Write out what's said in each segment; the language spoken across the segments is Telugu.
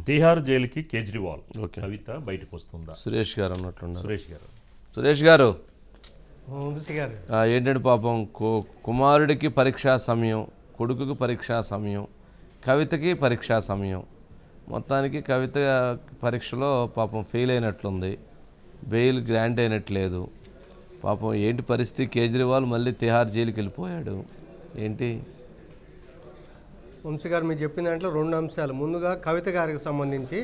తిహార్ జైలుకి కేజ్రీవాల్ కవిత బయటకు వస్తుందా? సురేష్ గారు అన్నట్లున్నారు. సురేష్ గారు ఏంటంటే పాపం కుమారుడికి పరీక్షా సమయం, కొడుకుకి పరీక్షా సమయం, కవితకి పరీక్షా సమయం. మొత్తానికి కవిత పరీక్షలో పాపం ఫెయిల్ అయినట్లుంది, బెయిల్ గ్రాంట్ అయినట్లేదు. పాపం ఏంటి పరిస్థితి? కేజ్రీవాల్ మళ్ళీ తిహార్ జైలుకి వెళ్ళిపోయాడు ఏంటి? వంశీ గారు మీరు చెప్పిన దాంట్లో రెండు అంశాలు. ముందుగా కవిత గారికి సంబంధించి,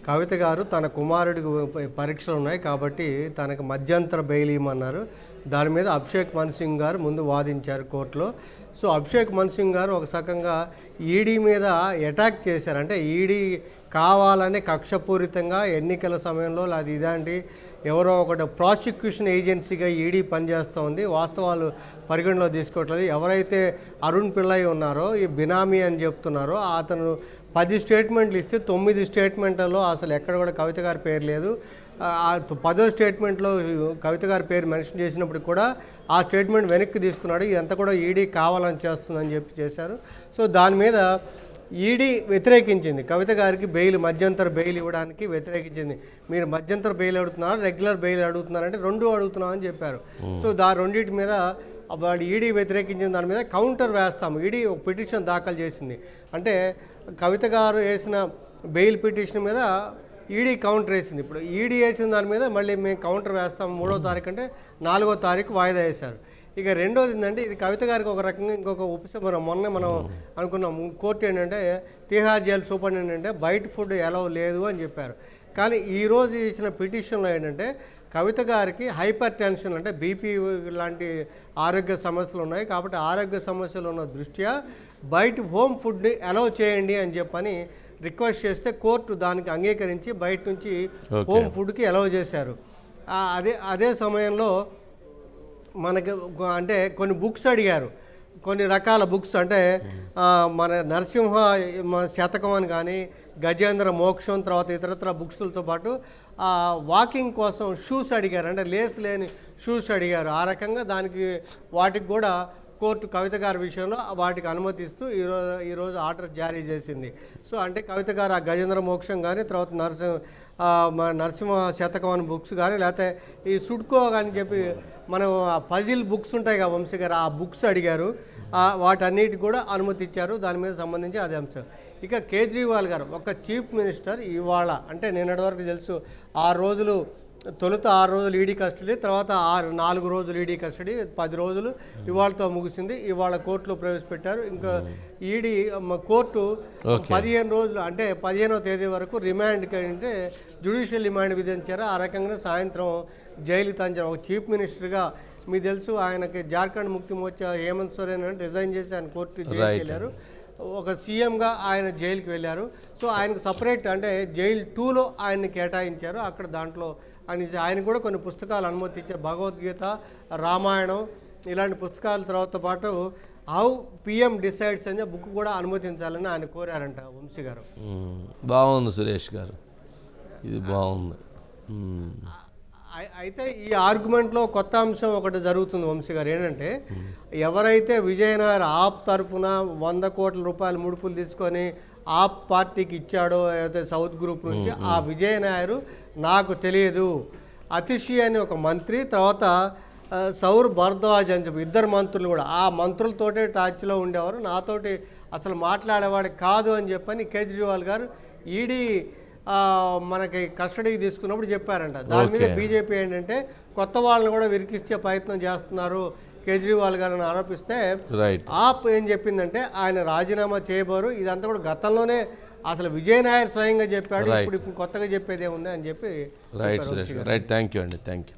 కవిత గారు తన కుమారుడికి పరీక్షలు ఉన్నాయి కాబట్టి తనకు మధ్యంతర బెయిల్ ఇవ్వమన్నారు. దాని మీద అభిషేక్ మను సింగ్ గారు ముందు వాదించారు కోర్టులో. సో అభిషేక్ మను సింగ్ గారు ఒక సకంగా ఈడీ మీద అటాక్ చేశారు. అంటే ఈడీ కావాలని కక్షపూరితంగా ఎన్నికల సమయంలో అది ఇదాంటి ఎవరో ఒకటి ప్రాసిక్యూషన్ ఏజెన్సీగా ఈడీ పనిచేస్తోంది, వాస్తవాలు పరిగణలో తీసుకోవట్లేదు. ఎవరైతే అరుణ్ పిల్లై ఉన్నారో, ఈ బినామీ అని చెప్తున్నారో, అతను 10 స్టేట్మెంట్లు ఇస్తే 9 స్టేట్మెంట్లలో అసలు ఎక్కడ కూడా కవిత గారి పేరు లేదు. 10వ స్టేట్మెంట్లో కవిత గారి పేరు మెన్షన్ చేసినప్పుడు కూడా ఆ స్టేట్మెంట్ వెనక్కి తీసుకున్నాడు. ఇదంతా కూడా ఈడీ కావాలని చేస్తుందని చెప్పి చేశారు. సో దాని మీద ఈడీ వ్యతిరేకించింది. కవిత గారికి బెయిల్, మధ్యంతర బెయిల్ ఇవ్వడానికి వ్యతిరేకించింది. మీరు మధ్యంతర బెయిల్ అడుగుతున్నారు, రెగ్యులర్ బెయిల్ అడుగుతున్నారంటే రెండు అడుగుతున్నామని చెప్పారు. సో రెండింటి మీద వాళ్ళు ఈడీ వ్యతిరేకించిన దాని మీద కౌంటర్ వేస్తాము. ఈడీ ఒక పిటిషన్ దాఖలు చేసింది. అంటే కవిత గారు వేసిన బెయిల్ పిటిషన్ మీద ఈడీ కౌంటర్ వేసింది. ఇప్పుడు ఈడీ వేసిన దాని మీద మళ్ళీ మేము కౌంటర్ వేస్తాము 3వ తారీఖు అంటే 4వ తారీఖు వాయిదా వేశారు. ఇక రెండోది ఏంటంటే ఇది కవిత గారికి ఒక రకంగా ఇంకొక ఉపశమనం. మనం అనుకున్నాం కోర్టు ఏంటంటే తిహార్ జైలు సూపరింటెండెంట్ బయట ఫుడ్ ఎలవ్ లేదు అని చెప్పారు. కానీ ఈరోజు ఇచ్చిన పిటిషన్లో ఏంటంటే కవిత గారికి హైపర్ టెన్షన్ అంటే బీపీ లాంటి ఆరోగ్య సమస్యలు ఉన్నాయి కాబట్టి ఆరోగ్య సమస్యలు ఉన్న దృష్ట్యా బయట హోమ్ ఫుడ్ని అలౌ చేయండి అని చెప్పని రిక్వెస్ట్ చేస్తే కోర్టు దానికి అంగీకరించి బయట నుంచి హోమ్ ఫుడ్కి అలౌ చేశారు. అదే సమయంలో మనకి అంటే కొన్ని బుక్స్ అడిగారు, కొన్ని రకాల బుక్స్. అంటే మన నరసింహ శతకం అని కానీ, గజేంద్ర మోక్షం, తర్వాత ఇతరత్ర బుక్స్లతో పాటు వాకింగ్ కోసం షూస్ అడిగారు, అంటే లేస్ లేని షూస్ అడిగారు. ఆ రకంగా వాటికి కూడా కోర్టు కవిత గారి విషయంలో వాటికి అనుమతిస్తూ ఈరోజు ఆర్డర్ జారీ చేసింది. సో అంటే కవిత గారు ఆ గజేంద్ర మోక్షం కానీ, తర్వాత నరసింహ శతకం అని బుక్స్ కానీ, లేకపోతే ఈ సుడ్కో అని చెప్పి మనం పజిల్ బుక్స్ ఉంటాయి కదా వంశీ గారు, ఆ బుక్స్ అడిగారు. వాటన్నిటికి కూడా అనుమతి ఇచ్చారు. దాని మీద సంబంధించి అదే అంశం. ఇక కేజ్రీవాల్ గారు ఒక చీఫ్ మినిస్టర్ ఇవాళ అంటే నిన్నటి వరకు తెలుసు 6 రోజులు, తొలుత 6 రోజులు ఈడీ కస్టడీ, తర్వాత 4 రోజులు ఈడీ కస్టడీ, 10 రోజులు ఇవాళతో ముగిసింది. ఇవాళ కోర్టులో ప్రవేశపెట్టారు. ఇంకా ఈడీ కోర్టు 15 రోజులు అంటే 15వ తేదీ వరకు రిమాండ్కి అంటే జ్యుడిషియల్ రిమాండ్ విధించారు. ఆ రకంగా సాయంత్రం జైలు తంచారు. ఒక చీఫ్ మినిస్టర్గా మీకు తెలుసు ఆయనకి జార్ఖండ్ ముక్తి మోర్చా హేమంత్ సోరెన్ రిజైన్ చేసి ఆయన కోర్టు జైలుకి వెళ్ళారు. ఒక సీఎంగా ఆయన జైలుకి వెళ్ళారు. సో ఆయనకు సపరేట్ అంటే జైలు 2లో ఆయన్ని కేటాయించారు. అక్కడ దాంట్లో ఆయన కూడా కొన్ని పుస్తకాలు అనుమతి ఇచ్చారు. భగవద్గీత, రామాయణం ఇలాంటి పుస్తకాల తర్వాత పాటు హౌ పిఎం డిసైడ్స్ అనే బుక్ కూడా అనుమతించాలని ఆయన కోరారంట వంశీ గారు. బాగుంది సురేష్ గారు, ఇది బాగుంది. అయితే ఈ ఆర్గ్యుమెంట్లో కొత్త అంశం ఒకటి జరుగుతుంది వంశీ గారు. ఏంటంటే ఎవరైతే విజయనగర్ ఆప్ తరఫున 100 కోట్ల రూపాయలు ముడుపులు తీసుకొని ఆప్ పార్టీకి ఇచ్చాడో అయితే సౌత్ గ్రూప్ నుంచి, ఆ విజయ్ నాయర్ నాకు తెలియదు, అతిషి అని ఒక మంత్రి, తర్వాత సౌర్ భరద్వాజ్ అని చెప్పి 2 మంత్రులు కూడా ఆ మంత్రులతోటే టచ్లో ఉండేవారు, నాతోటి అసలు మాట్లాడేవాడు కాదు అని చెప్పని కేజ్రీవాల్ గారు ఈడీ మనకి కస్టడీకి తీసుకున్నప్పుడు చెప్పారంట. దాని మీద బీజేపీ ఏంటంటే కొత్త వాళ్ళని కూడా విరికిచ్చే ప్రయత్నం చేస్తున్నారు కేజ్రీవాల్ గారిని ఆరోపిస్తే ఆప్ ఏం చెప్పిందంటే ఆయన రాజీనామా చేయబోరు, ఇదంతా కూడా గతంలోనే అసలు విజయ్ నాయర్ స్వయంగా చెప్పాడు, ఇప్పుడు కొత్తగా చెప్పేది ఏముంది అని చెప్పి. రైట్ థ్యాంక్ యూ అండి, థ్యాంక్ యూ.